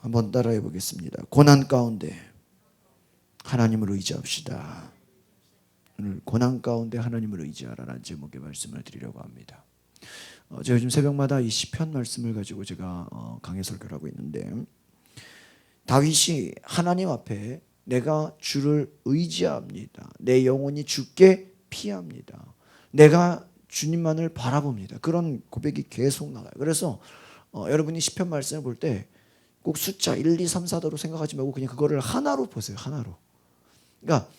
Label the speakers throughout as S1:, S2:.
S1: 한번 따라해 보겠습니다. 고난 가운데 하나님을 의지합시다. 오늘 고난 가운데 하나님을 의지하라는 제목의 말씀을 드리려고 합니다. 제가 요즘 새벽마다 이 시편 말씀을 가지고 제가 강해 설교를 하고 있는데, 다윗이 하나님 앞에 내가 주를 의지합니다. 내 영혼이 주께 피합니다. 내가 주님만을 바라봅니다. 그런 고백이 계속 나와요. 그래서 여러분이 시편 말씀을 볼 때 꼭 숫자 1, 2, 3, 4도로 생각하지 말고 그냥 그거를 하나로 보세요. 하나로. 그러니까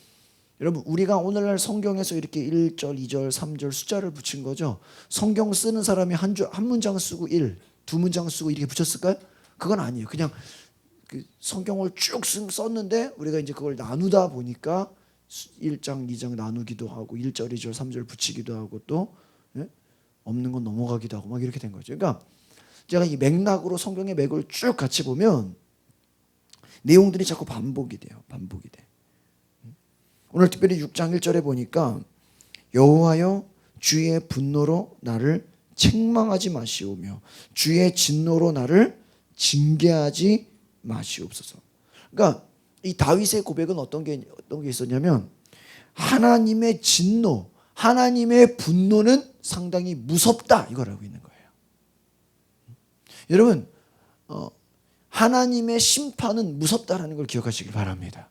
S1: 여러분, 우리가 오늘날 성경에서 이렇게 1절, 2절, 3절 숫자를 붙인 거죠. 성경 쓰는 사람이 한 문장 쓰고 1, 두 문장 쓰고 이렇게 붙였을까요? 그건 아니에요. 그냥 그 성경을 쭉 썼는데 우리가 이제 그걸 나누다 보니까 1장, 2장 나누기도 하고 1절, 2절, 3절 붙이기도 하고 또 없는 건 넘어가기도 하고 막 이렇게 된 거죠. 그러니까 제가 이 맥락으로 성경의 맥을 쭉 같이 보면 내용들이 자꾸 반복이 돼요. 반복이 돼. 오늘 특별히 6장 1절에 보니까 여호와여 주의 분노로 나를 책망하지 마시오며 주의 진노로 나를 징계하지 마시옵소서. 그러니까 이 다윗의 고백은 어떤 게 있었냐면, 하나님의 진노, 하나님의 분노는 상당히 무섭다 이거라고 있는 거예요. 여러분, 하나님의 심판은 무섭다라는 걸 기억하시길 바랍니다.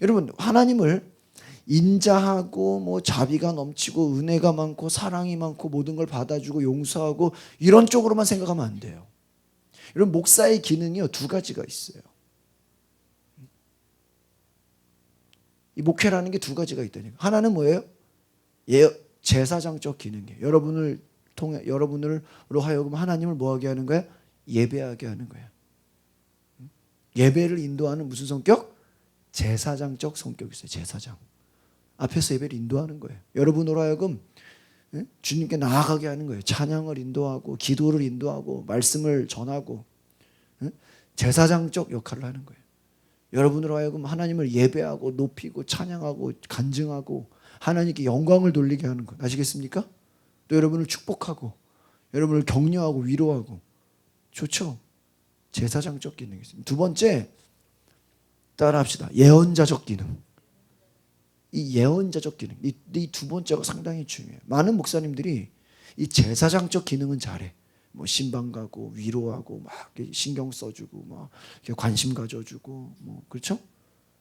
S1: 여러분, 하나님을 인자하고 뭐 자비가 넘치고 은혜가 많고 사랑이 많고 모든 걸 받아주고 용서하고 이런 쪽으로만 생각하면 안 돼요. 여러분, 목사의 기능이요 두 가지가 있어요. 이 목회라는 게 두 가지가 있다니까. 하나는 뭐예요? 제사장적 기능이에요. 여러분으로 하여금 하나님을 뭐하게 하는 거야? 예배하게 하는 거야. 예배를 인도하는 무슨 성격? 제사장적 성격이 있어요. 제사장. 앞에서 예배를 인도하는 거예요. 여러분으로 하여금 주님께 나아가게 하는 거예요. 찬양을 인도하고 기도를 인도하고 말씀을 전하고 제사장적 역할을 하는 거예요. 여러분으로 하여금 하나님을 예배하고 높이고 찬양하고 간증하고 하나님께 영광을 돌리게 하는 것. 아시겠습니까? 또 여러분을 축복하고 여러분을 격려하고 위로하고. 좋죠? 제사장적 기능이 있습니다. 두 번째, 따라합시다. 예언자적 기능. 이 예언자적 기능, 이 두 번째가 상당히 중요해요. 많은 목사님들이 이 제사장적 기능은 잘해. 뭐 신방 가고 위로하고 막 신경 써주고 막 관심 가져주고 뭐 그렇죠?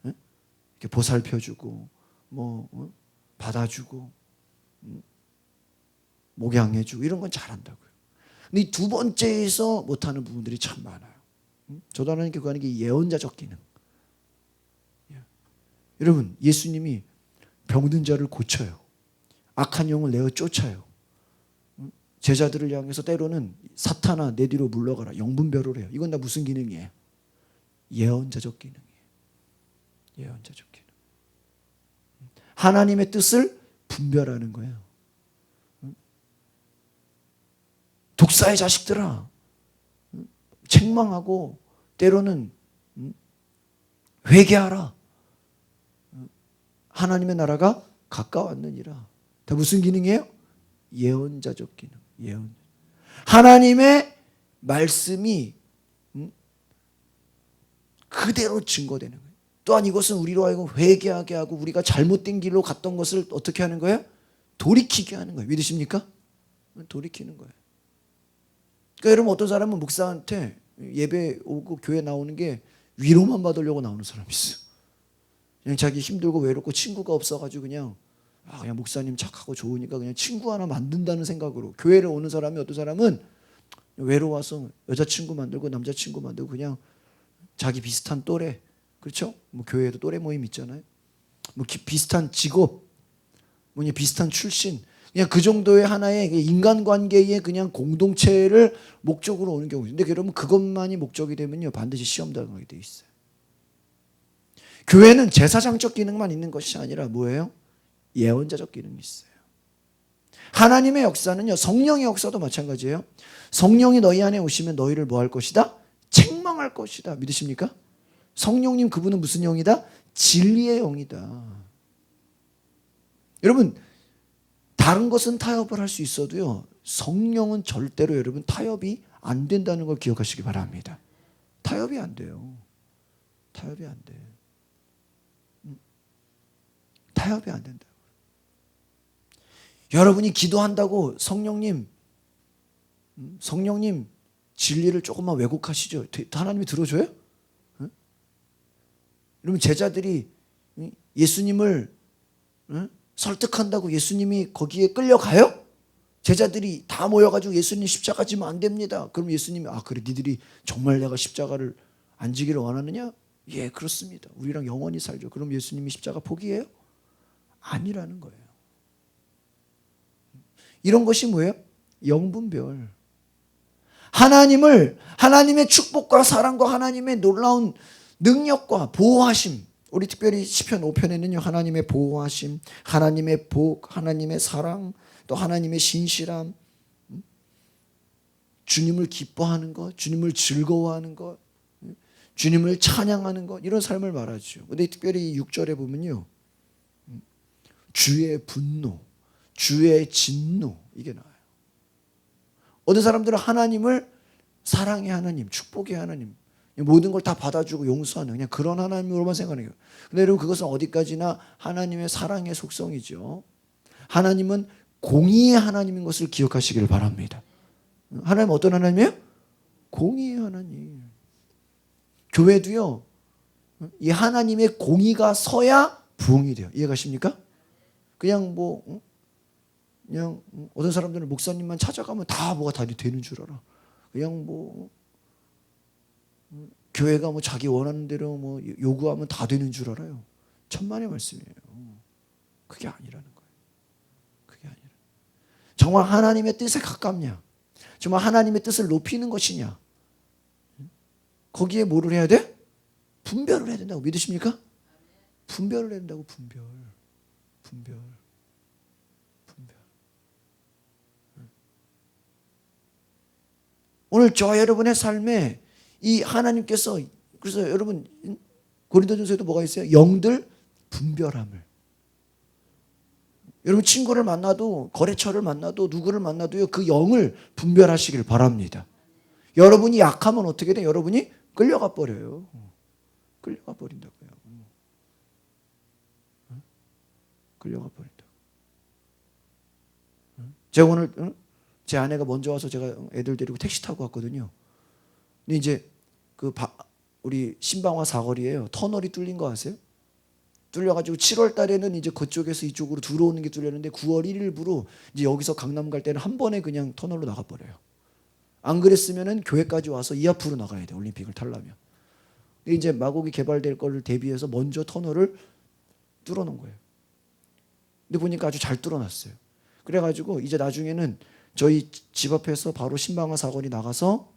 S1: 이렇게 보살펴주고 뭐 받아주고 목양해주고 이런 건 잘한다고요. 근데 이 두 번째에서 못하는 부분들이 참 많아요. 저도 하나님께 구하는 게 예언자적 기능. 여러분, 예수님이 병든 자를 고쳐요. 악한 영을 내어 쫓아요. 제자들을 향해서 때로는 사탄아 내 뒤로 물러가라 영분별을 해요. 이건 다 무슨 기능이에요? 예언자적 기능이에요. 예언자적 기능. 하나님의 뜻을 분별하는 거예요. 독사의 자식들아, 책망하고 때로는 회개하라. 하나님의 나라가 가까웠느니라. 다 무슨 기능이에요? 예언자적 기능. 예언. 하나님의 말씀이 그대로 증거되는 거예요. 또한 이것은 우리로 하여금 회개하게 하고 우리가 잘못된 길로 갔던 것을 어떻게 하는 거예요? 돌이키게 하는 거예요. 믿으십니까? 돌이키는 거예요. 그러니까 여러분, 어떤 사람은 목사한테 예배 오고 교회 나오는 게 위로만 받으려고 나오는 사람이 있어요. 그냥 자기 힘들고 외롭고 친구가 없어가지고 그냥 목사님 착하고 좋으니까 그냥 친구 하나 만든다는 생각으로 교회를 오는 사람이, 어떤 사람은 외로워서 여자친구 만들고 남자친구 만들고 그냥 자기 비슷한 또래, 그렇죠? 뭐 교회에도 또래 모임 있잖아요. 뭐 비슷한 직업, 뭐냐 비슷한 출신, 그냥 그 정도의 하나의 인간관계의 그냥 공동체를 목적으로 오는 경우. 근데 여러분, 그것만이 목적이 되면요 반드시 시험 당하게 돼 있어요. 교회는 제사장적 기능만 있는 것이 아니라 뭐예요? 예언자적 기능이 있어요. 하나님의 역사는요, 성령의 역사도 마찬가지예요. 성령이 너희 안에 오시면 너희를 뭐 할 것이다? 책망할 것이다. 믿으십니까? 성령님, 그분은 무슨 영이다? 진리의 영이다. 여러분, 다른 것은 타협을 할 수 있어도요 성령은 절대로 여러분 타협이 안 된다는 걸 기억하시기 바랍니다. 타협이 안 돼요. 타협이 안 돼. 타협이 안 된다. 여러분이 기도한다고 성령님 진리를 조금만 왜곡하시죠. 하나님이 들어줘요? 여러분 제자들이 예수님을 설득한다고 예수님이 거기에 끌려가요? 제자들이 다 모여가지고 예수님 십자가 지면 안 됩니다. 그럼 예수님이 그래 니들이 정말 내가 십자가를 안 지기를 원하느냐? 예 그렇습니다. 우리랑 영원히 살죠. 그럼 예수님이 십자가 포기해요? 아니라는 거예요. 이런 것이 뭐예요? 영분별. 하나님의 축복과 사랑과 하나님의 놀라운 능력과 보호하심. 우리 특별히 시편 5편에는요. 하나님의 보호하심, 하나님의 복, 하나님의 사랑, 또 하나님의 신실함, 주님을 기뻐하는 것, 주님을 즐거워하는 것, 주님을 찬양하는 것, 이런 삶을 말하죠. 근데 특별히 6절에 보면요. 주의 분노, 주의 진노, 이게 나와요. 어떤 사람들은 하나님을 사랑의 하나님, 축복의 하나님, 모든 걸 다 받아주고 용서하는 그냥 그런 하나님으로만 생각하는 거예요. 근데 여러분 그것은 어디까지나 하나님의 사랑의 속성이죠. 하나님은 공의의 하나님인 것을 기억하시기를 바랍니다. 하나님은 어떤 하나님이에요? 공의의 하나님. 교회도요. 이 하나님의 공의가 서야 부흥이 돼요. 이해가십니까? 그냥 그냥 어떤 사람들은 목사님만 찾아가면 다 뭐가 다 되는 줄 알아. 그냥 교회가 자기 원하는 대로 요구하면 다 되는 줄 알아요. 천만의 말씀이에요. 그게 아니라는 거예요. 그게 아니라. 정말 하나님의 뜻에 가깝냐? 정말 하나님의 뜻을 높이는 것이냐? 거기에 뭐를 해야 돼? 분별을 해야 된다고 믿으십니까? 분별을 해야 된다고. 분별. 오늘 저와 여러분의 삶에 이 하나님께서, 그래서 여러분 고린도전서에도 뭐가 있어요? 영들 분별함을. 여러분 친구를 만나도, 거래처를 만나도, 누구를 만나도요, 그 영을 분별하시길 바랍니다. 여러분이 약하면 어떻게 돼? 여러분이 끌려가 버려요. 끌려가 버린다고요. 끌려가 버린다. 제가 오늘 제 아내가 먼저 와서 제가 애들 데리고 택시 타고 왔거든요. 근데 이제 우리 신방화 사거리에요. 터널이 뚫린 거 아세요? 뚫려가지고 7월 달에는 이제 그쪽에서 이쪽으로 들어오는 게 뚫렸는데 9월 1일부로 이제 여기서 강남 갈 때는 한 번에 그냥 터널로 나가버려요. 안 그랬으면은 교회까지 와서 이 앞으로 나가야 돼. 올림픽을 타려면. 이제 마곡이 개발될 거를 대비해서 먼저 터널을 뚫어놓은 거예요. 근데 보니까 아주 잘 뚫어놨어요. 그래가지고 이제 나중에는 저희 집 앞에서 바로 신방화 사거리 나가서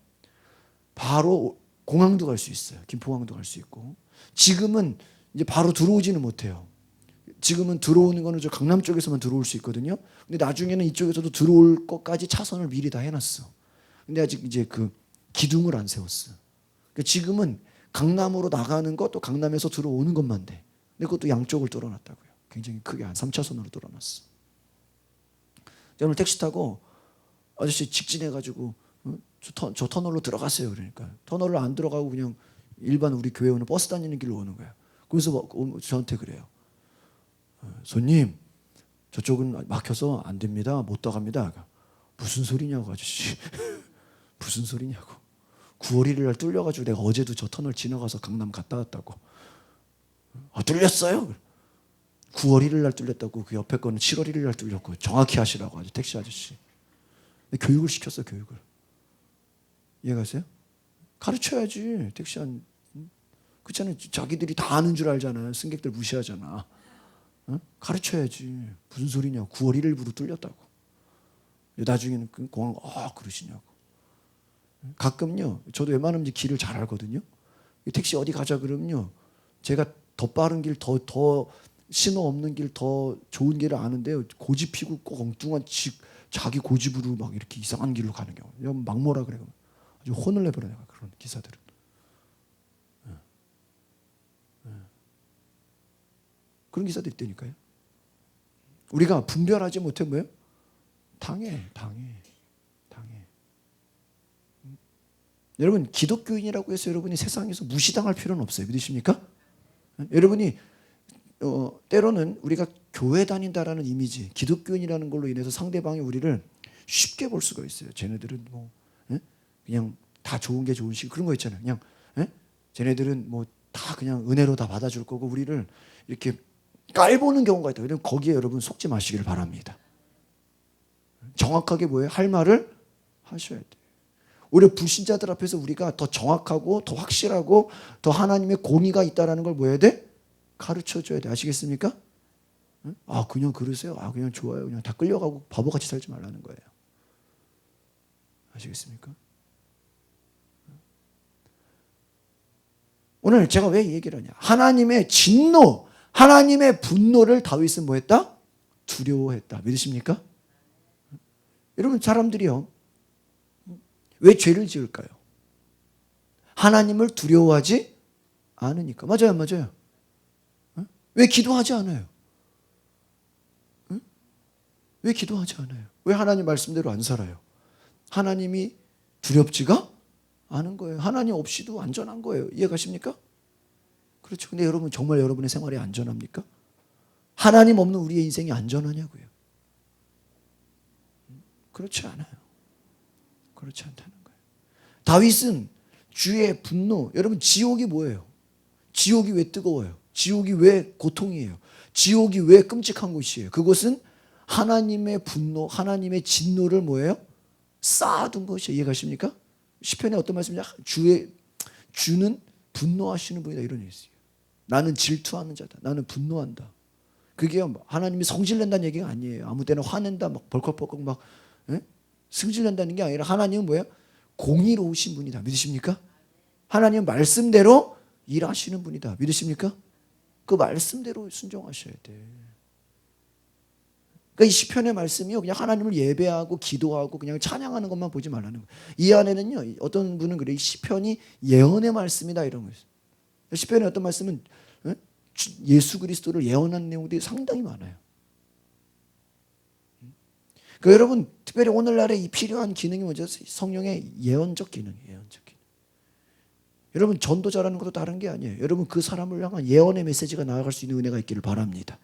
S1: 바로 공항도 갈 수 있어요. 김포항도 갈 수 있고. 지금은 이제 바로 들어오지는 못해요. 지금은 들어오는 거는 저 강남 쪽에서만 들어올 수 있거든요. 근데 나중에는 이쪽에서도 들어올 것까지 차선을 미리 다 해놨어. 근데 아직 이제 그 기둥을 안 세웠어. 그러니까 지금은 강남으로 나가는 것, 또 강남에서 들어오는 것만 돼. 근데 그것도 양쪽을 뚫어놨다고요. 굉장히 크게 한 3차선으로 뚫어놨어. 오늘 택시 타고 아저씨 직진해가지고 저 터널로 들어갔어요. 그러니까 터널을 안 들어가고 그냥 일반 우리 교회 오는 버스 다니는 길로 오는 거야. 그래서 저한테 그래요. 손님, 저쪽은 막혀서 안 됩니다. 못 나갑니다. 무슨 소리냐고 아저씨. 무슨 소리냐고. 9월 1일 날 뚫려가지고 내가 어제도 저 터널 지나가서 강남 갔다 왔다고. 뚫렸어요? 9월 1일 날 뚫렸다고. 그 옆에 거는 7월 1일 날 뚫렸고. 정확히 하시라고 아주 택시 아저씨. 교육을 시켰어. 교육을. 이해가세요? 가르쳐야지. 택시 안 그렇잖아요. 자기들이 다 아는 줄 알잖아요. 승객들 무시하잖아. 가르쳐야지. 무슨 소리냐. 9월 1일부로 뚫렸다고. 나중에는 공항 그러시냐고. 가끔요. 저도 웬만하면 길을 잘 알거든요. 택시 어디 가자 그러면요. 제가 더 빠른 길, 더 신호 없는 길, 더 좋은 길을 아는데요. 고집 피고 꼭 엉뚱한 자기 고집으로 막 이렇게 이상한 길로 가는 경우. 막모라 그래. 아주 혼을 내버려요. 그런 기사들은. 그런 기사들이 있다니까요. 우리가 분별하지 못해 뭐예요? 당해. 여러분 기독교인이라고 해서 여러분이 세상에서 무시당할 필요는 없어요. 믿으십니까? 여러분이 때로는 우리가 교회 다닌다라는 이미지, 기독교인이라는 걸로 인해서 상대방이 우리를 쉽게 볼 수가 있어요. 쟤네들은 뭐 그냥 다 좋은 게 좋은 식 그런 거 있잖아요. 그냥 쟤네들은 뭐 다 그냥 은혜로 다 받아줄 거고 우리를 이렇게 깔보는 경우가 있다. 그럼 거기에 여러분 속지 마시기를 바랍니다. 정확하게 뭐예요? 할 말을 하셔야 돼요. 오히려 불신자들 앞에서 우리가 더 정확하고 더 확실하고 더 하나님의 공의가 있다는 걸 뭐 해야 돼? 가르쳐줘야 돼. 아시겠습니까? 아 그냥 그러세요? 아 그냥 좋아요. 그냥 다 끌려가고 바보같이 살지 말라는 거예요. 아시겠습니까? 오늘 제가 왜 이 얘기를 하냐? 하나님의 진노, 하나님의 분노를 다윗은 뭐 했다? 두려워했다. 믿으십니까? 여러분 사람들이요. 왜 죄를 지을까요? 하나님을 두려워하지 않으니까. 맞아요, 맞아요. 왜 기도하지 않아요? 왜 기도하지 않아요? 왜 하나님 말씀대로 안 살아요? 하나님이 두렵지가 않은 거예요. 하나님 없이도 안전한 거예요. 이해가십니까? 그렇죠. 근데 여러분 정말 여러분의 생활이 안전합니까? 하나님 없는 우리의 인생이 안전하냐고요. 그렇지 않아요. 그렇지 않다는 거예요. 다윗은 주의 분노, 여러분 지옥이 뭐예요? 지옥이 왜 뜨거워요? 지옥이 왜 고통이에요? 지옥이 왜 끔찍한 곳이에요? 그것은 하나님의 분노, 하나님의 진노를 뭐예요? 쌓아둔 것이에요. 이해가십니까? 시편에 어떤 말씀이냐? 주는 분노하시는 분이다 이런 얘기 있어요. 나는 질투하는 자다. 나는 분노한다. 그게 하나님이 성질낸다는 얘기가 아니에요. 아무 때나 화낸다, 막 벌컥벌컥 막 승질낸다는 게 아니라 하나님은 뭐예요? 공의로우신 분이다. 믿으십니까? 하나님은 말씀대로 일하시는 분이다. 믿으십니까? 그 말씀대로 순종하셔야 돼. 그러니까 이 시편의 말씀이요, 그냥 하나님을 예배하고 기도하고 그냥 찬양하는 것만 보지 말라는 거예요. 이 안에는요, 어떤 분은 그래, 이 시편이 예언의 말씀이다 이런 거예요. 시편의 어떤 말씀은 예수 그리스도를 예언한 내용들이 상당히 많아요. 그러니까 여러분 특별히 오늘날에 이 필요한 기능이 뭐죠? 성령의 예언적 기능이에요. 예언적 기능. 여러분 전도자라는 것도 다른 게 아니에요. 여러분 그 사람을 향한 예언의 메시지가 나아갈 수 있는 은혜가 있기를 바랍니다.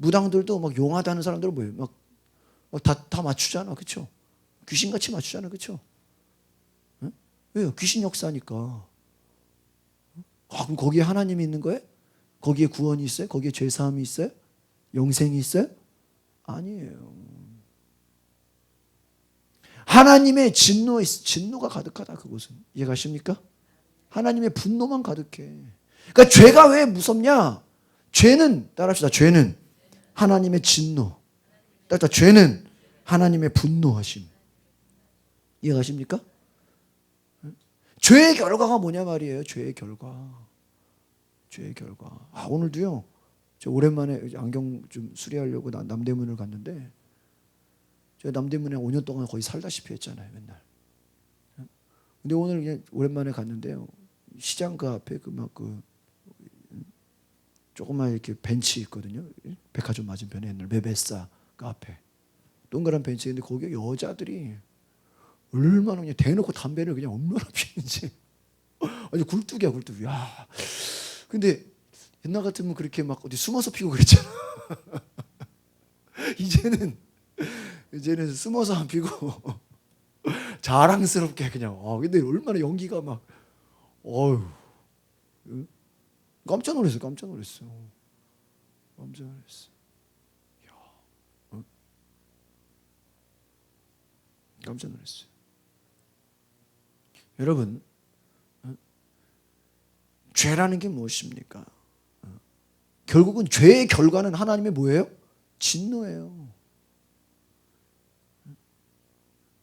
S1: 무당들도 막 용하다는 사람들은 뭐예요? 막 다 맞추잖아, 그렇죠? 귀신같이 맞추잖아, 그렇죠? 왜요? 귀신 역사니까. 그럼 거기에 하나님이 있는 거예요? 거기에 구원이 있어요? 거기에 죄사함이 있어요? 영생이 있어요? 아니에요. 하나님의 진노가 가득하다 그곳은. 이해가십니까? 하나님의 분노만 가득해. 그러니까 죄가 왜 무섭냐? 죄는 따라합시다. 죄는 하나님의 진노. 따라합시다. 죄는 하나님의 분노하심. 이해가십니까? 죄의 결과가 뭐냐 말이에요. 죄의 결과. 죄의 결과. 오늘도요. 저 오랜만에 안경 좀 수리하려고 남대문을 갔는데 제가 남대문에 5년 동안 거의 살다시피 했잖아요. 맨날. 근데 오늘 그냥 오랜만에 갔는데요. 시장 그 앞에 조그만 이렇게 벤치 있거든요. 백화점 맞은편에 옛날 메베사 그 앞에 동그란 벤치인데 거기에 여자들이 얼마나 그냥 대놓고 담배를 그냥 얼마나 피는지 아주 굴뚝이야 굴뚝. 야, 근데 옛날 같으면 그렇게 막 어디 숨어서 피고 그랬잖아. 이제는 숨어서 안 피고 자랑스럽게 그냥. 근데 얼마나 연기가 막 깜짝 놀랐어. 깜짝 놀랐어. 깜짝 놀랐어요. 여러분, 죄라는 게 무엇입니까? 결국은 죄의 결과는 하나님의 뭐예요? 진노예요.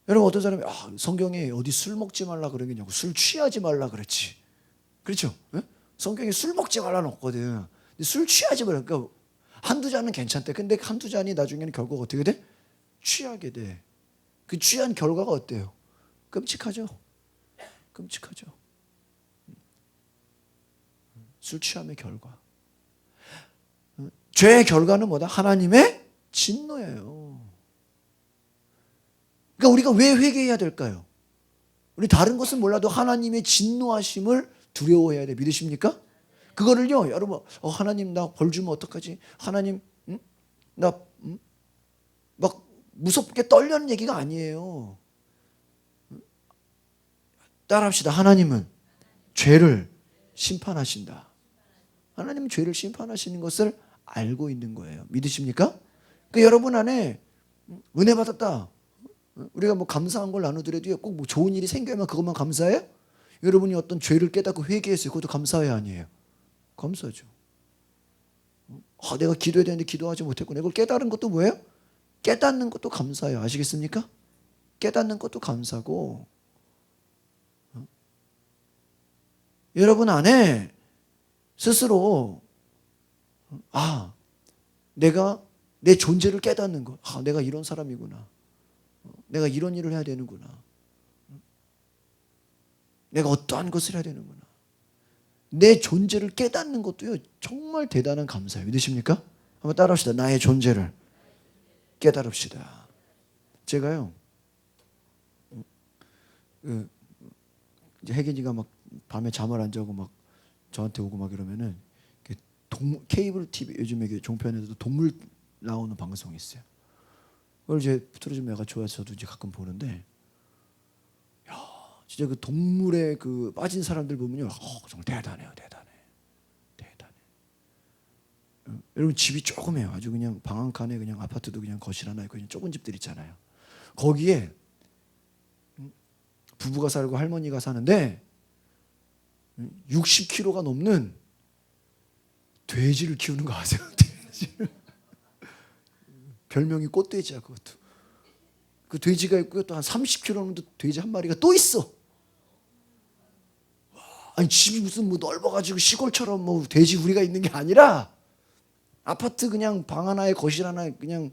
S1: 여러분 어떤 사람이 성경에 어디 술 먹지 말라 그러겠냐고. 술 취하지 말라 그랬지. 그렇죠? 성경에 술 먹지 말라는 없거든. 근데 술 취하지 말라. 그러니까 한두 잔은 괜찮대. 근데 한두 잔이 나중에는 결과가 어떻게 돼? 취하게 돼. 그 취한 결과가 어때요? 끔찍하죠. 끔찍하죠. 술 취함의 결과. 죄의 결과는 뭐다? 하나님의 진노예요. 그러니까 우리가 왜 회개해야 될까요? 우리 다른 것은 몰라도 하나님의 진노하심을 두려워해야 돼. 믿으십니까? 그거를요, 여러분, 하나님 나 벌 주면 어떡하지? 하나님, 나 막 무섭게 떨려는 얘기가 아니에요. 따라합시다. 하나님은 죄를 심판하신다. 하나님은 죄를 심판하시는 것을 알고 있는 거예요. 믿으십니까? 그 여러분 안에 은혜 받았다. 우리가 뭐 감사한 걸 나누더라도 꼭 뭐 좋은 일이 생겨야만 그것만 감사해요? 여러분이 어떤 죄를 깨닫고 회개했어요. 그것도 감사해야 아니에요? 감사죠. 내가 기도해야 되는데 기도하지 못했고 내가 그걸 깨달은 것도 뭐예요? 깨닫는 것도 감사해요. 아시겠습니까? 깨닫는 것도 감사고 여러분 안에 스스로 내가 내 존재를 깨닫는 것. 내가 이런 사람이구나. 내가 이런 일을 해야 되는구나. 내가 어떠한 것을 해야 되는구나. 내 존재를 깨닫는 것도요 정말 대단한 감사예요. 믿으십니까? 한번 따라합시다. 나의 존재를 깨달읍시다. 제가요 이제 혜gin이가 막 밤에 잠을 안 자고 막 저한테 오고 막 이러면은 케이블 TV 요즘에 종편에서도 동물 나오는 방송이 있어요. 그걸 이제 틀어주면 애가 좋아해서 저도 이제 가끔 보는데, 야 진짜 그 동물에 그 빠진 사람들 보면요, 정말 대단해요, 대단해. 여러분 집이 조그매요. 아주 그냥 방 한 칸에 그냥 아파트도 그냥 거실 하나 있고 그냥 좁은 집들 있잖아요. 거기에 부부가 살고 할머니가 사는데 60kg가 넘는 돼지를 키우는 거 아세요? 돼지를. 별명이 꽃돼지야. 그것도. 그 돼지가 있고요. 또 한 30kg 넘는 돼지 한 마리가 또 있어. 아니 집이 무슨 뭐 넓어가지고 시골처럼 뭐 돼지 우리가 있는 게 아니라 아파트 그냥 방 하나에 거실 하나 그냥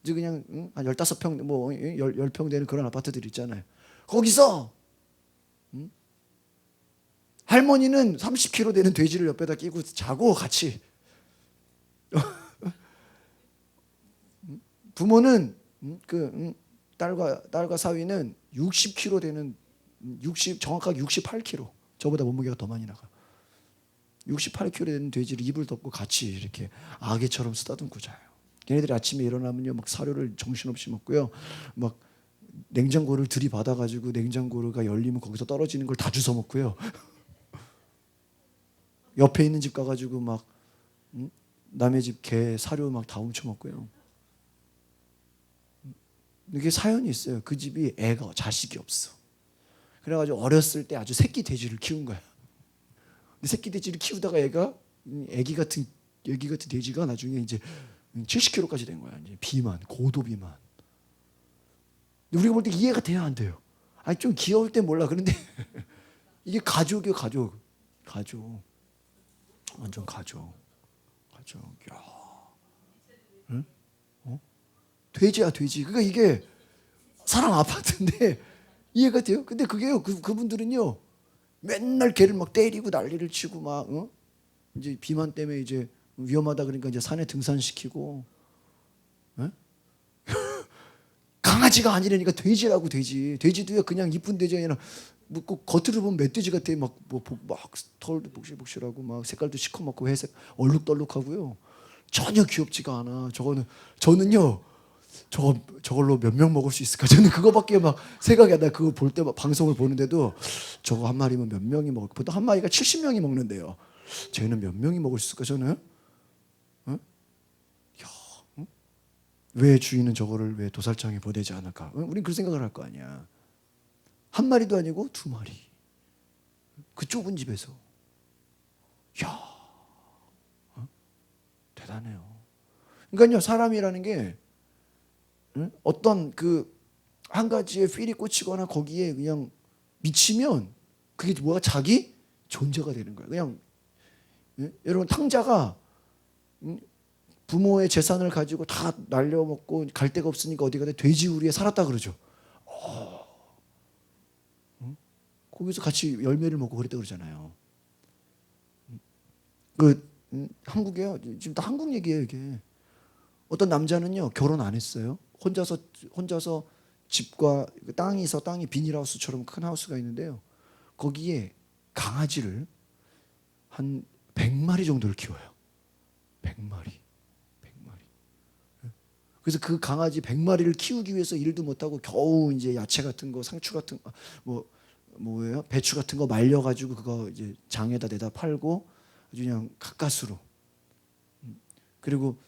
S1: 그냥 한 15평 뭐 10평 되는 그런 아파트들 있잖아요. 거기서 할머니는 30kg 되는 돼지를 옆에다 끼고 자고 같이 부모는 딸과 사위는 60kg 되는 정확하게 68kg. 저보다 몸무게가 더 많이 나가. 68kg 되는 돼지를 이불 덮고 같이 이렇게 아기처럼 쓰다듬고 자요. 걔네들이 아침에 일어나면요 막 사료를 정신없이 먹고요. 막 냉장고를 들이받아가지고 냉장고가 열리면 거기서 떨어지는 걸 다 주워 먹고요. 옆에 있는 집 가가지고 막 남의 집 개 사료 막 다 훔쳐 먹고요. 이게 사연이 있어요. 그 집이 자식이 없어. 그래가지고 어렸을 때 아주 새끼 돼지를 키운 거야. 근데 새끼 돼지를 키우다가 애기 같은 돼지가 나중에 이제 70kg까지 된 거야. 이제 비만, 고도 비만. 근데 우리가 볼 때 이해가 돼요, 안 돼요? 아니 좀 귀여울 때 몰라. 그런데 이게 가족이에요, 가족. 완전 가족. 야, 응? 돼지야, 돼지. 그러니까 이게 사람 아파트인데 이해가 돼요? 근데 그게요, 그분들은요 맨날 개를 막 때리고 난리를 치고 막 이제 비만 때문에 이제 위험하다 그러니까 이제 산에 등산시키고 강아지가 아니라니까 돼지라고. 돼지도요 그냥 이쁜 돼지가 아니라 뭐꼭 겉으로 보면 멧돼지 같아. 막 털도 복실복실하고 막 색깔도 시커멓고 회색 얼룩덜룩하고요. 전혀 귀엽지가 않아. 저는요 저걸로 몇 명 먹을 수 있을까? 저는 그거밖에 막 생각이 안 나. 그거 볼 때 방송을 보는데도 저거 한 마리면 몇 명이 먹을? 보통 한 마리가 70명이 먹는데요. 쟤는 몇 명이 먹을 수 있을까? 저는 왜 주인은 저거를 왜 도살장에 보내지 않을까? 우린 그 생각을 할 거 아니야. 한 마리도 아니고 2마리. 그 좁은 집에서. 야, 대단해요. 그러니까요, 사람이라는 게 어떤 한 가지에 필이 꽂히거나 거기에 그냥 미치면 그게 뭐가 자기 존재가 되는 거예요. 그냥 여러분 탕자가 부모의 재산을 가지고 다 날려먹고 갈 데가 없으니까 어디 가든 돼지우리에 살았다 그러죠. 거기서 같이 열매를 먹고 그랬다 그러잖아요. 한국이에요. 지금 다 한국 얘기예요, 이게. 어떤 남자는요 결혼 안 했어요. 혼자서 집과 땅이 있어. 땅이 비닐하우스처럼 큰 하우스가 있는데요. 거기에 강아지를 한 100마리 정도를 키워요. 100마리. 그래서 그 강아지 100마리를 키우기 위해서 일도 못하고 겨우 이제 야채 같은 거, 상추 같은 거, 뭐예요? 배추 같은 거 말려가지고 그거 이제 장에다 내다 팔고 아주 그냥 가까스로. 그리고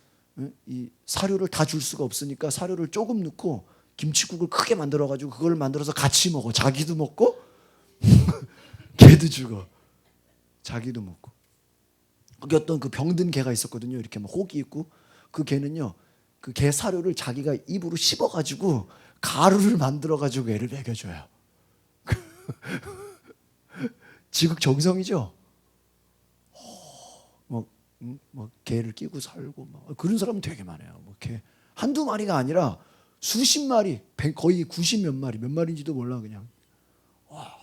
S1: 이 사료를 다 줄 수가 없으니까 사료를 조금 넣고 김치국을 크게 만들어가지고 그걸 만들어서 같이 먹어. 자기도 먹고 개도 주고 자기도 먹고. 거기 어떤 그 병든 개가 있었거든요. 이렇게 막 혹이 있고 그 개는요. 그 개 사료를 자기가 입으로 씹어가지고 가루를 만들어가지고 애를 먹여줘요. 지극정성이죠. 뭐 개를 끼고 살고 막 그런 사람은 되게 많아요. 뭐 개 한두 마리가 아니라 수십 마리, 거의 90 몇 마리, 몇 마리인지도 몰라 그냥. 와,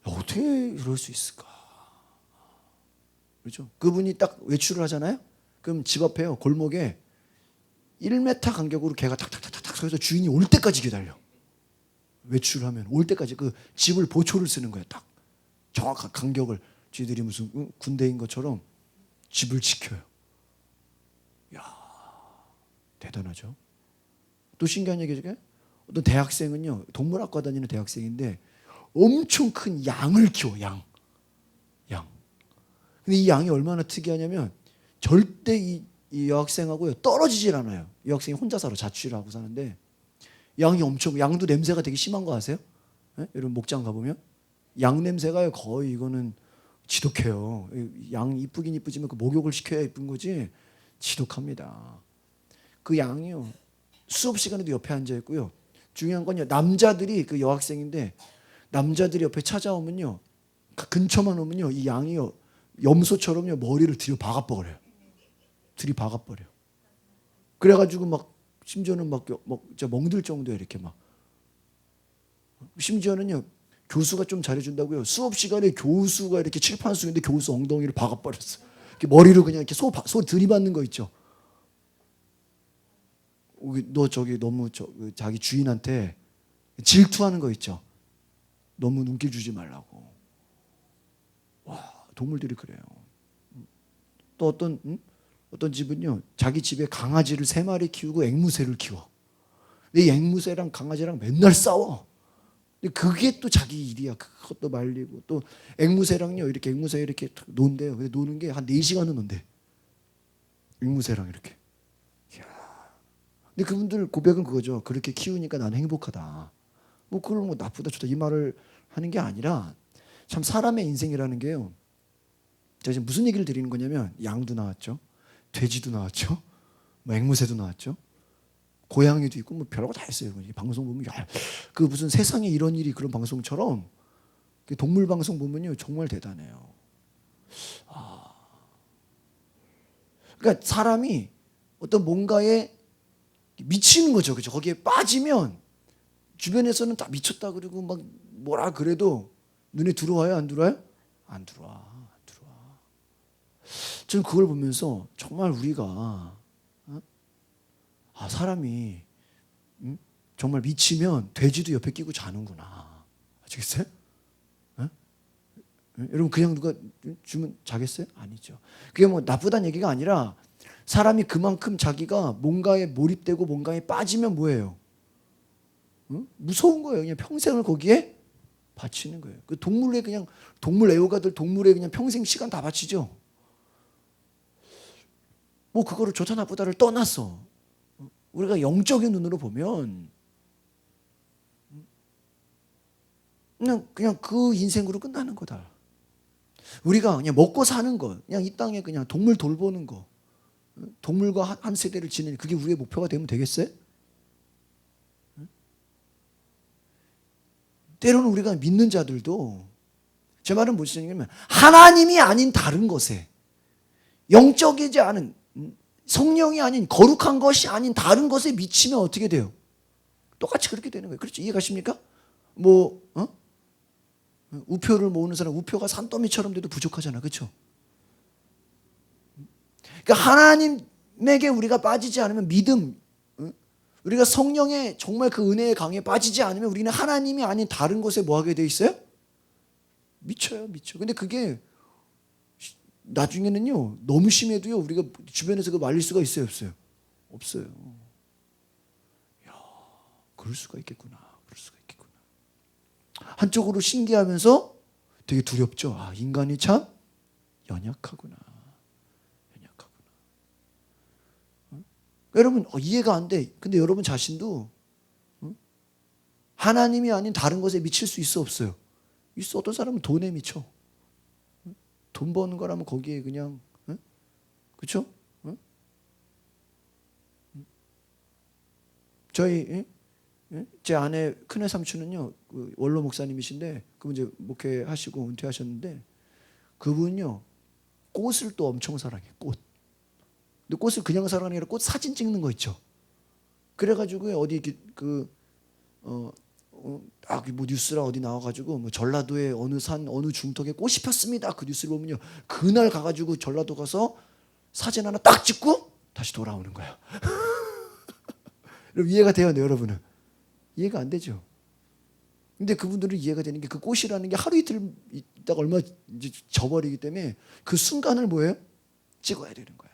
S1: 어떻게 이럴 수 있을까? 그렇죠? 그분이 딱 외출을 하잖아요. 그럼 집 앞에요 골목에 1m 간격으로 개가 탁탁탁탁 서서 주인이 올 때까지 기다려. 외출하면 올 때까지 그 집을 보초를 쓰는 거예요. 딱 정확한 간격을. 쥐들이 무슨 군대인 것처럼 집을 지켜요. 야, 대단하죠. 또 신기한 얘기죠. 어떤 대학생은요, 동물학과 다니는 대학생인데 엄청 큰 양을 키워. 양. 근데 이 양이 얼마나 특이하냐면 절대 이 여학생하고요 떨어지질 않아요. 여학생이 혼자 살아. 자취를 하고 사는데 양도 냄새가 되게 심한 거 아세요? 네? 여러분 목장 가보면 양 냄새가요 거의 이거는 지독해요. 양 이쁘긴 이쁘지만 그 목욕을 시켜야 이쁜 거지 지독합니다. 그 양이요 수업 시간에도 옆에 앉아 있고요. 중요한 건요 남자들이 그 여학생인데 남자들이 옆에 찾아오면요 근처만 오면요 이 양이요 염소처럼요 머리를 들이박아버려요. 그래가지고 막 심지어는 막 멍들 정도에 이렇게 막 심지어는요 교수가 좀 잘해준다고요. 수업 시간에 교수가 이렇게 칠판 쓰는데 교수 엉덩이를 박아버렸어. 이렇게 머리로 그냥 이렇게 소 들이받는 거 있죠. 너 저기 너무 자기 주인한테 질투하는 거 있죠. 너무 눈길 주지 말라고. 와 동물들이 그래요. 또 어떤 집은요 자기 집에 강아지를 3마리 키우고 앵무새를 키워. 근데 이 앵무새랑 강아지랑 맨날 싸워. 근데 그게 또 자기 일이야. 그것도 말리고 또 앵무새 이렇게 논대요. 근데 노는 게 한 4시간은 논대. 앵무새랑 이렇게. 이야. 근데 그분들 고백은 그거죠. 그렇게 키우니까 나는 행복하다. 뭐 그걸 뭐 나쁘다 좋다 이 말을 하는 게 아니라 참 사람의 인생이라는 게요. 제가 지금 무슨 얘기를 드리는 거냐면 양도 나왔죠. 돼지도 나왔죠. 뭐 앵무새도 나왔죠. 고양이도 있고 뭐 별거 다 있어요. 방송 보면 그 무슨 세상에 이런 일이 그런 방송처럼 동물 방송 보면요 정말 대단해요. 그러니까 사람이 어떤 뭔가에 미치는 거죠, 그죠? 거기에 빠지면 주변에서는 다 미쳤다 그러고 막 뭐라 그래도 눈에 들어와요, 안 들어와요? 안 들어와. 저는 그걸 보면서 정말 우리가 사람이 정말 미치면 돼지도 옆에 끼고 자는구나. 아시겠어요? 여러분 그냥 누가 주면 자겠어요? 아니죠. 그게 뭐 나쁘다는 얘기가 아니라 사람이 그만큼 자기가 뭔가에 몰입되고 뭔가에 빠지면 뭐예요? 무서운 거예요. 그냥 평생을 거기에 바치는 거예요. 그 동물 애호가들 동물에 그냥 평생 시간 다 바치죠. 뭐 그거를 좋다 나쁘다를 떠나서 우리가 영적인 눈으로 보면 그냥 그 인생으로 끝나는 거다. 우리가 그냥 먹고 사는 거, 그냥 이 땅에 그냥 동물 돌보는 거, 동물과 한 세대를 지내는 그게 우리의 목표가 되면 되겠어요? 때로는 우리가 믿는 자들도 제 말은 무엇이냐면 하나님이 아닌 다른 것에 영적이지 않은 성령이 아닌 거룩한 것이 아닌 다른 것에 미치면 어떻게 돼요? 똑같이 그렇게 되는 거예요. 그렇죠? 이해가십니까? 우표를 모으는 사람 우표가 산더미처럼 돼도 부족하잖아. 그렇죠? 그러니까 하나님에게 우리가 빠지지 않으면 믿음 우리가 성령의 정말 그 은혜의 강에 빠지지 않으면 우리는 하나님이 아닌 다른 것에 뭐 하게 돼 있어요? 미쳐요, 미쳐. 근데 그게 나중에는요, 너무 심해도요, 우리가 주변에서 그 말릴 수가 있어요, 없어요? 없어요. 야, 그럴 수가 있겠구나. 그럴 수가 있겠구나. 한쪽으로 신기하면서 되게 두렵죠. 아, 인간이 참 연약하구나. 연약하구나. 여러분, 이해가 안 돼. 근데 여러분 자신도 하나님이 아닌 다른 것에 미칠 수 있어, 없어요? 있어. 어떤 사람은 돈에 미쳐. 돈 버는 거라면 거기에 그냥, 그렇죠? 저희 제 아내 큰애 삼촌은요, 그 원로 목사님이신데 그분 이제 목회하시고 은퇴하셨는데 그분요 꽃을 또 엄청 사랑해. 꽃. 근데 꽃을 그냥 사랑하는 게 아니라 꽃 사진 찍는 거 있죠. 그래가지고 어디 뭐 뉴스라 어디 나와가지고 뭐 전라도의 어느 산 어느 중턱에 꽃이 폈습니다. 그 뉴스를 보면요 그날 가가지고 전라도 가서 사진 하나 딱 찍고 다시 돌아오는 거야. 이해가 돼요, 네, 여러분은? 이해가 안 되죠. 근데 그분들은 이해가 되는 게 그 꽃이라는 게 하루 이틀 있다가 얼마 이제 져버리기 때문에 그 순간을 뭐예요? 찍어야 되는 거야.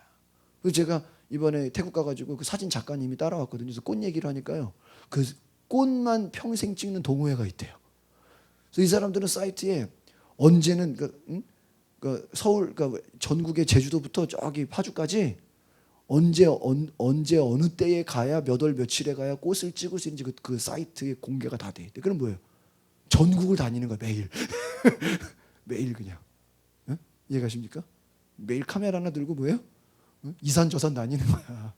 S1: 그래서 제가 이번에 태국 가가지고 그 사진 작가님이 따라왔거든요. 그래서 꽃 얘기를 하니까요. 그 꽃만 평생 찍는 동호회가 있대요. 그래서 이 사람들은 사이트에 언제는 그 서울, 그러니까 전국의 제주도부터 저기 파주까지 언제 어느 때에 가야 몇 월 며칠에 가야 꽃을 찍을 수 있는지 그 사이트에 공개가 다 돼 있대. 그럼 뭐예요? 전국을 다니는 거야 매일. 매일 그냥. 이해가십니까? 매일 카메라 하나 들고 뭐예요? 이산 저산 다니는 거야.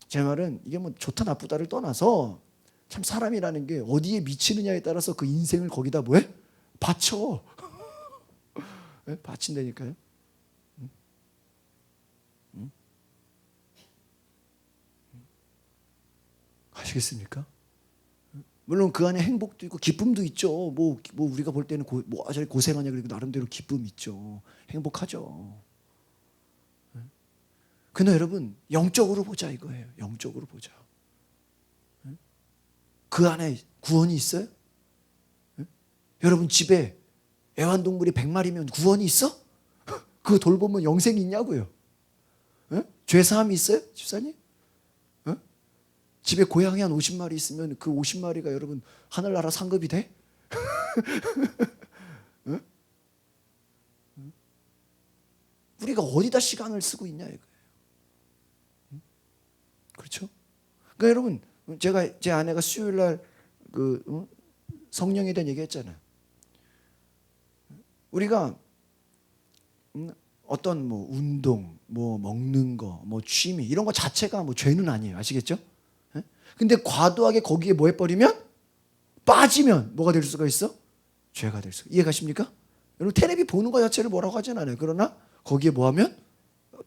S1: 제 말은 이게 뭐 좋다 나쁘다를 떠나서 참 사람이라는 게 어디에 미치느냐에 따라서 그 인생을 거기다 뭐해? 바쳐. 바친다니까요. 아시겠습니까? 물론 그 안에 행복도 있고 기쁨도 있죠. 뭐 우리가 볼 때는 저리 고생하냐 그리고 나름대로 기쁨이 있죠. 행복하죠. 근데 여러분 영적으로 보자 이거예요. 영적으로 보자. 그 안에 구원이 있어요? 여러분 집에 애완동물이 100마리면 구원이 있어? 그거 돌보면 영생이 있냐고요? 죄사함이 있어요? 집사님? 집에 고양이 한 50마리 있으면 그 50마리가 여러분 하늘나라 상급이 돼? 우리가 어디다 시간을 쓰고 있냐 이거예요. 그렇죠? 그러니까 여러분 제가 제 아내가 수요일 날 성령에 대한 얘기했잖아요. 우리가 어떤 뭐 운동, 뭐 먹는 거, 뭐 취미 이런 거 자체가 뭐 죄는 아니에요. 아시겠죠? 근데 과도하게 거기에 뭐 해버리면 빠지면 뭐가 될 수가 있어? 죄가 될 수가. 이해가십니까? 여러분 테레비 보는 거 자체를 뭐라고 하진 않아요. 그러나 거기에 뭐하면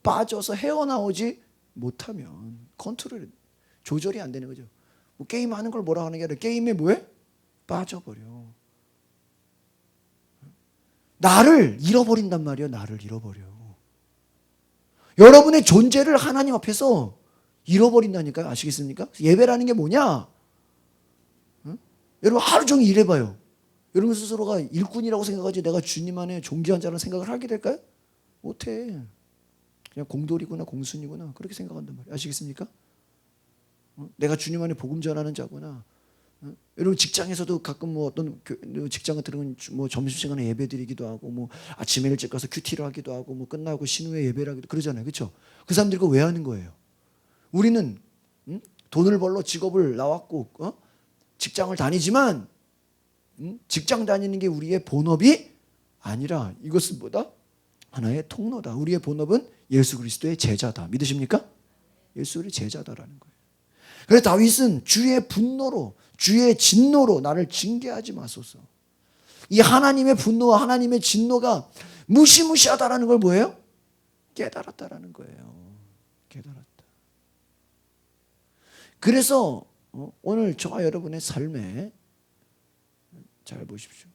S1: 빠져서 헤어나오지 못하면 컨트롤 조절이 안 되는 거죠. 뭐 게임하는 걸 뭐라 하는 게 아니라 게임에 뭐해? 빠져버려. 나를 잃어버린단 말이에요. 나를 잃어버려. 여러분의 존재를 하나님 앞에서 잃어버린다니까요. 아시겠습니까? 예배라는 게 뭐냐? 여러분 하루 종일 일해봐요. 여러분 스스로가 일꾼이라고 생각하지 내가 주님 안에 존귀한 자라는 생각을 하게 될까요? 못해. 그냥 공돌이구나 공순이구나 그렇게 생각한단 말이에요. 아시겠습니까? 내가 주님 안에 복음 전하는 자구나. 여러분 직장에서도 가끔 뭐 어떤 직장 같은 경우는 뭐 점심시간에 예배 드리기도 하고 뭐 아침에 일찍 가서 큐티를 하기도 하고 뭐 끝나고 신후에 예배를 하기도 그러잖아요. 그렇죠? 그 사람들이 그거 왜 하는 거예요? 우리는 돈을 벌러 직업을 나왔고 직장을 다니지만 직장 다니는 게 우리의 본업이 아니라 이것은 뭐다? 하나의 통로다. 우리의 본업은 예수 그리스도의 제자다. 믿으십니까? 예수 그리스도의 제자다라는 거예요. 그래서 다윗은 주의 분노로 주의 진노로 나를 징계하지 마소서. 이 하나님의 분노와 하나님의 진노가 무시무시하다라는 걸 뭐예요? 깨달았다라는 거예요. 깨달았다. 그래서 오늘 저와 여러분의 삶에 잘 보십시오.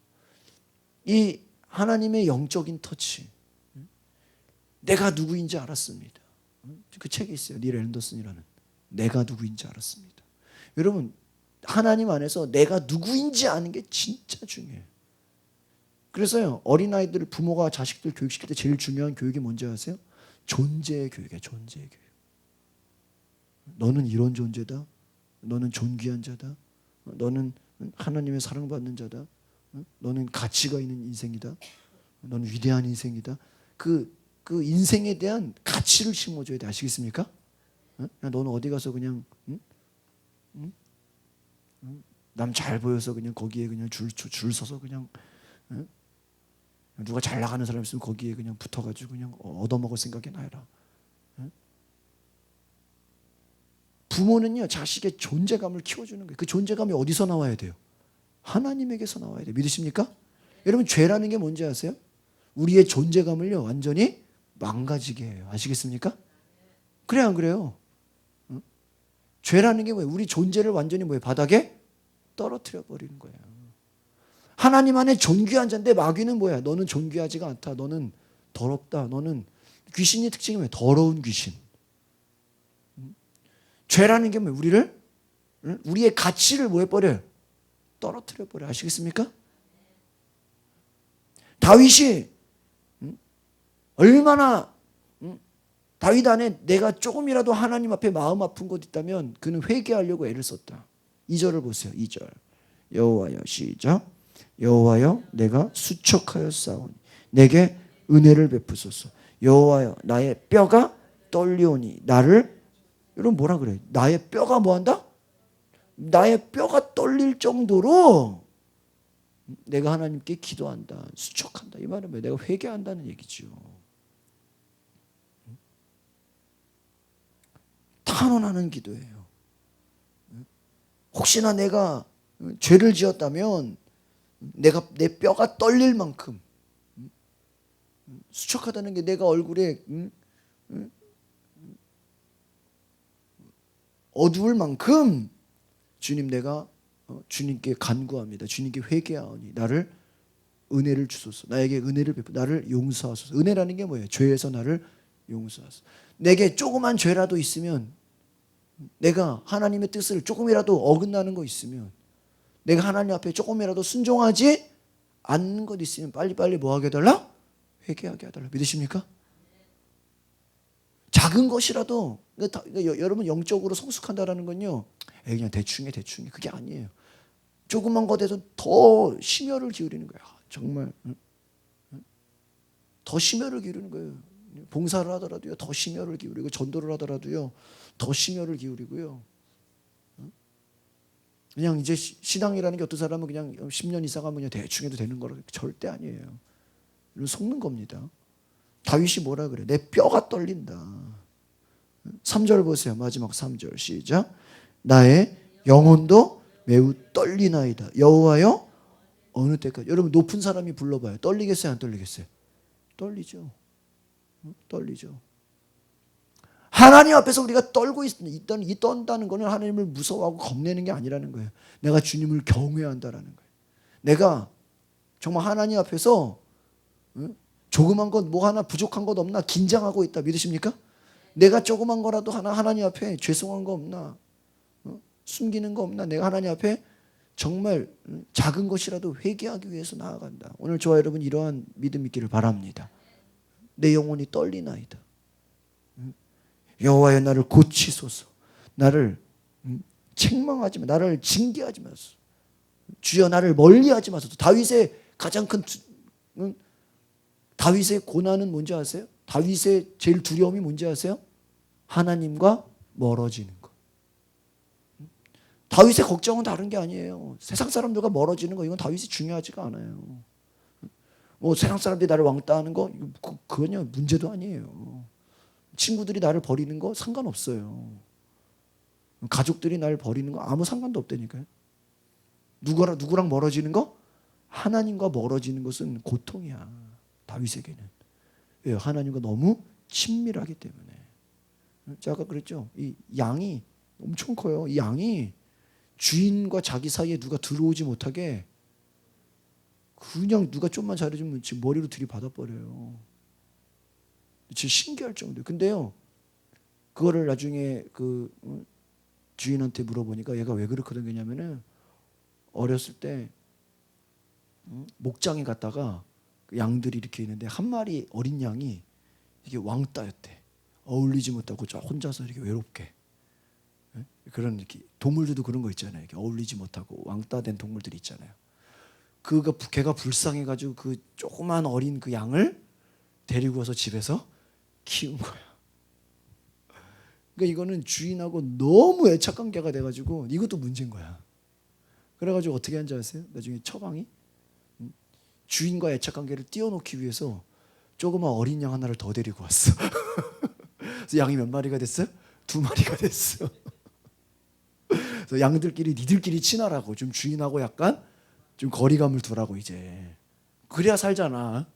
S1: 이 하나님의 영적인 터치 내가 누구인지 알았습니다. 그 책이 있어요. 닐 앤더슨이라는. 내가 누구인지 알았습니다. 여러분, 하나님 안에서 내가 누구인지 아는 게 진짜 중요해요. 그래서요, 어린아이들 부모가 자식들 교육시킬 때 제일 중요한 교육이 뭔지 아세요? 존재의 교육이에요. 존재의 교육. 너는 이런 존재다. 너는 존귀한 자다. 너는 하나님의 사랑받는 자다. 너는 가치가 있는 인생이다. 너는 위대한 인생이다. 그 인생에 대한 가치를 심어줘야 돼. 아시겠습니까? 너는 어디 가서 그냥 남 잘 보여서 그냥 거기에 그냥 줄 서서 그냥 누가 잘 나가는 사람 있으면 거기에 그냥 붙어가지고 그냥 얻어먹을 생각이 나라. 부모는요, 자식의 존재감을 키워주는 거예요. 그 존재감이 어디서 나와야 돼요? 하나님에게서 나와야 돼요. 믿으십니까? 여러분, 죄라는 게 뭔지 아세요? 우리의 존재감을요, 완전히 망가지게 해요. 아시겠습니까? 그래요, 안 그래요? 죄라는 게 뭐예요? 우리 존재를 완전히 뭐예요? 바닥에 떨어뜨려 버리는 거예요. 하나님 안에 존귀한 자인데 마귀는 뭐야? 너는 존귀하지가 않다. 너는 더럽다. 너는 귀신의 특징이 뭐예요? 더러운 귀신. 죄라는 게 뭐예요? 우리의 가치를 뭐 해버려요? 떨어뜨려 버려요. 아시겠습니까? 다윗이 얼마나 다윗 안에 내가 조금이라도 하나님 앞에 마음 아픈 것 있다면 그는 회개하려고 애를 썼다. 2절을 보세요. 2절. 여호와여, 시작. 여호와여, 내가 수척하여 싸우니 내게 은혜를 베푸소서. 여호와여, 나의 뼈가 떨리오니 나를, 여러분 뭐라 그래요? 나의 뼈가 뭐한다? 나의 뼈가 떨릴 정도로 내가 하나님께 기도한다. 수척한다. 이 말은 뭐예요? 내가 회개한다는 얘기죠. 탄원하는 기도예요. 혹시나 내가 죄를 지었다면 내 뼈가 떨릴 만큼 수척하다는 게 내가 얼굴에 어두울 만큼 주님, 내가 주님께 간구합니다. 주님께 회개하오니 나를 은혜를 주소서. 나에게 은혜를 베푸 나를 용서하소서. 은혜라는 게 뭐예요? 죄에서 나를 용서하소서. 내게 조그만 죄라도 있으면, 내가 하나님의 뜻을 조금이라도 어긋나는 거 있으면, 내가 하나님 앞에 조금이라도 순종하지 않는 것 있으면 빨리빨리 뭐 하게 해달라? 회개하게 해달라. 믿으십니까? 작은 것이라도, 여러분 영적으로 성숙한다라는 건요, 그냥 대충해 그게 아니에요. 조그만 것에서 더 심혈을 기울이는 거예요. 정말 더 심혈을 기울이는 거예요. 봉사를 하더라도요, 더 심혈을 기울이고, 전도를 하더라도요, 더 심혈을 기울이고요. 그냥 이제 신앙이라는 게 어떤 사람은 그냥 10년 이상 하면 대충 해도 되는 거라 절대 아니에요. 이건 속는 겁니다. 다윗이 뭐라 그래? 내 뼈가 떨린다. 3절 보세요. 마지막 3절 시작. 나의 영혼도 매우 떨리나이다. 여호와여, 어느 때까지? 여러분, 높은 사람이 불러봐요. 떨리겠어요? 안 떨리겠어요? 떨리죠. 떨리죠. 하나님 앞에서 우리가 떨고 이 떤다는 것은 하나님을 무서워하고 겁내는 게 아니라는 거예요. 내가 주님을 경외한다라는 거예요. 내가 정말 하나님 앞에서 조그만 것 뭐 하나 부족한 것 없나 긴장하고 있다. 믿으십니까? 내가 조그만 거라도 하나님 앞에 죄송한 거 없나, 숨기는 거 없나, 내가 하나님 앞에 정말 작은 것이라도 회개하기 위해서 나아간다. 오늘 저와 여러분 이러한 믿음 있기를 바랍니다. 내 영혼이 떨리나이다. 여호와여, 나를 고치소서. 나를 책망하지 마. 나를 징계하지 마소서. 주여, 나를 멀리하지 마소서. 다윗의 가장 큰 다윗의 고난은 뭔지 아세요? 다윗의 제일 두려움이 뭔지 아세요? 하나님과 멀어지는 것. 다윗의 걱정은 다른 게 아니에요. 세상 사람들과 멀어지는 거, 이건 다윗이 중요하지가 않아요. 뭐 세상 사람들이 나를 왕따하는 거, 그건요 문제도 아니에요. 친구들이 나를 버리는 거 상관없어요. 가족들이 나를 버리는 거 아무 상관도 없다니까요. 누구랑 멀어지는 거? 하나님과 멀어지는 것은 고통이야. 다윗에게는. 왜요? 하나님과 너무 친밀하기 때문에. 제가 아까 그랬죠. 이 양이 엄청 커요. 이 양이 주인과 자기 사이에 누가 들어오지 못하게 그냥 누가 좀만 잘해주면 지금 머리로 들이받아 버려요. 진짜 신기할 정도예요. 근데요, 그거를 나중에 주인한테 물어보니까 얘가 왜 그렇거든 그냐면은 어렸을 때 목장에 갔다가 그 양들이 이렇게 있는데 한 마리 어린 양이 이게 왕따였대. 어울리지 못하고 저 혼자서 이렇게 외롭게. 그런 이렇게 동물들도 그런 거 있잖아요. 이렇게 어울리지 못하고 왕따된 동물들이 있잖아요. 걔가 불쌍해가지고 그 조그만 어린 그 양을 데리고 와서 집에서 키운 거야. 그러니까 이거는 주인하고 너무 애착 관계가 돼가지고 이것도 문제인 거야. 그래가지고 어떻게 한지 아세요? 나중에 처방이 주인과 애착 관계를 띄워놓기 위해서 조그만 어린 양 하나를 더 데리고 왔어. 그래서 양이 몇 마리가 됐어요? 2마리가 됐어. 그래서 양들끼리 니들끼리 친하라고 좀 주인하고 약간 좀 거리감을 두라고 이제. 그래야 살잖아.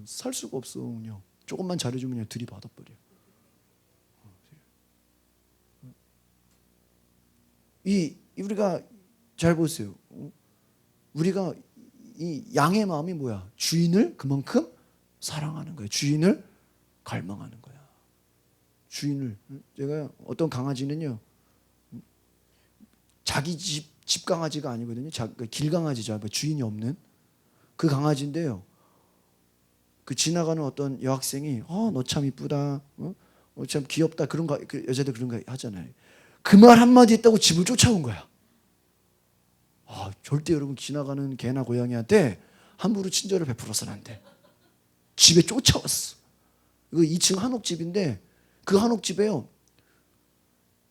S1: 살 수가 없어 그냥. 조금만 잘해주면 그냥 들이받아버려. 우리가 잘 보세요. 우리가 이 양의 마음이 뭐야? 주인을 그만큼 사랑하는 거야. 주인을 갈망하는 거야. 주인을. 제가 어떤 강아지는요. 자기 집 강아지가 아니거든요. 길 강아지죠. 주인이 없는 그 강아지인데요. 그 지나가는 어떤 여학생이 너 참 이쁘다. 참 귀엽다. 그런 거 그 여자들 그런 거 하잖아요. 그 말 한마디 했다고 집을 쫓아온 거야. 절대 여러분 지나가는 개나 고양이한테 함부로 친절을 베풀어서는 안 돼. 집에 쫓아왔어. 이거 2층 한옥집인데 그 한옥집에요.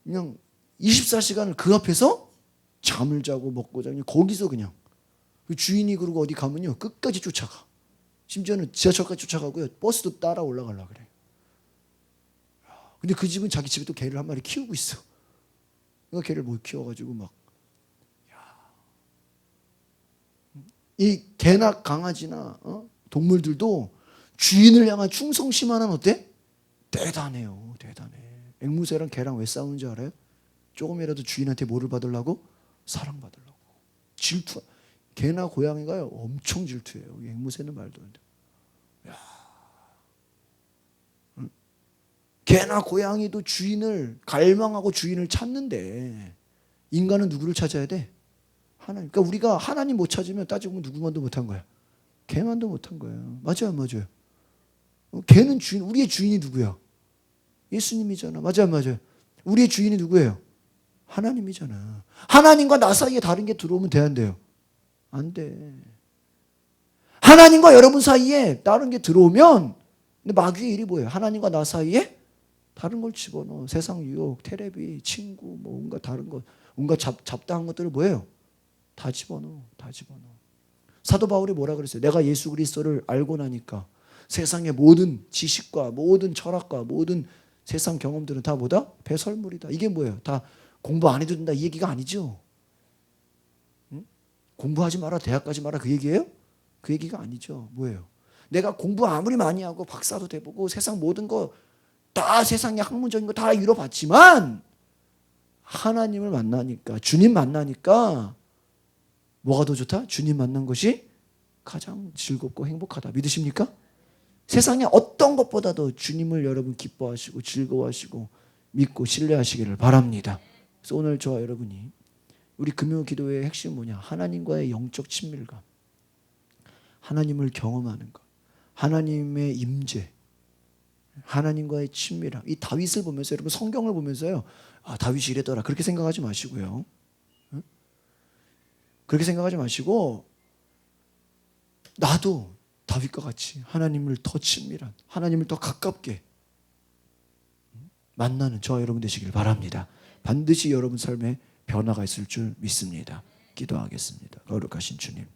S1: 그냥 24시간을 그 앞에서 잠을 자고 먹고 자고 거기서 그냥 그 주인이 그러고 어디 가면요 끝까지 쫓아가. 심지어는 지하철까지 쫓아가고요. 버스도 따라 올라가려고 그래. 근데 그 집은 자기 집에 또 개를 한 마리 키우고 있어. 그러니까 개를 못 키워가지고 막 이 개나 강아지나 동물들도 주인을 향한 충성심만은 어때? 대단해요. 대단해. 앵무새랑 개랑 왜 싸우는지 알아요? 조금이라도 주인한테 뭐를 받으려고? 사랑받으려고. 질투. 개나 고양이가요 엄청 질투해요. 앵무새는 말도 안 돼. 개나 고양이도 주인을 갈망하고 주인을 찾는데 인간은 누구를 찾아야 돼? 하나님. 그러니까 우리가 하나님 못 찾으면 따지고 보면 누구만도 못한 거야. 개만도 못한 거야. 맞아요, 맞아요. 개는 주인, 우리의 주인이 누구야? 예수님이잖아. 맞아요, 맞아요. 우리의 주인이 누구예요? 하나님이잖아. 하나님과 나 사이에 다른 게 들어오면 돼, 안 돼요? 안 돼. 하나님과 여러분 사이에 다른 게 들어오면 근데 마귀의 일이 뭐예요? 하나님과 나 사이에 다른 걸 집어넣어. 세상 유혹, 테레비, 친구, 뭐 온갖 다른 것, 온갖 잡다한 것들을 뭐예요? 다 집어넣어. 다 집어넣어. 사도 바울이 뭐라 그랬어요? 내가 예수 그리스도를 알고 나니까 세상의 모든 지식과 모든 철학과 모든 세상 경험들은 다 뭐다? 배설물이다. 이게 뭐예요? 다 공부 안 해도 된다 이 얘기가 아니죠. 응? 공부하지 마라, 대학 가지 마라 그 얘기예요? 그 얘기가 아니죠. 뭐예요? 내가 공부 아무리 많이 하고 박사도 돼보고 세상 모든 거 다 세상의 학문적인 거 다 이뤄봤지만 하나님을 만나니까 주님 만나니까 뭐가 더 좋다? 주님 만난 것이 가장 즐겁고 행복하다. 믿으십니까? 세상에 어떤 것보다도 주님을 여러분 기뻐하시고 즐거워하시고 믿고 신뢰하시기를 바랍니다. 그래서 오늘 저와 여러분이 우리 금요 기도의 핵심은 뭐냐? 하나님과의 영적 친밀감, 하나님을 경험하는 것, 하나님의 임재, 하나님과의 친밀함. 이 다윗을 보면서 여러분 성경을 보면서요. 다윗이 이랬더라. 그렇게 생각하지 마시고요. 그렇게 생각하지 마시고 나도 다윗과 같이 하나님을 더 친밀한, 하나님을 더 가깝게 만나는 저와 여러분 되시길 바랍니다. 반드시 여러분 삶에 변화가 있을 줄 믿습니다. 기도하겠습니다. 거룩하신 주님.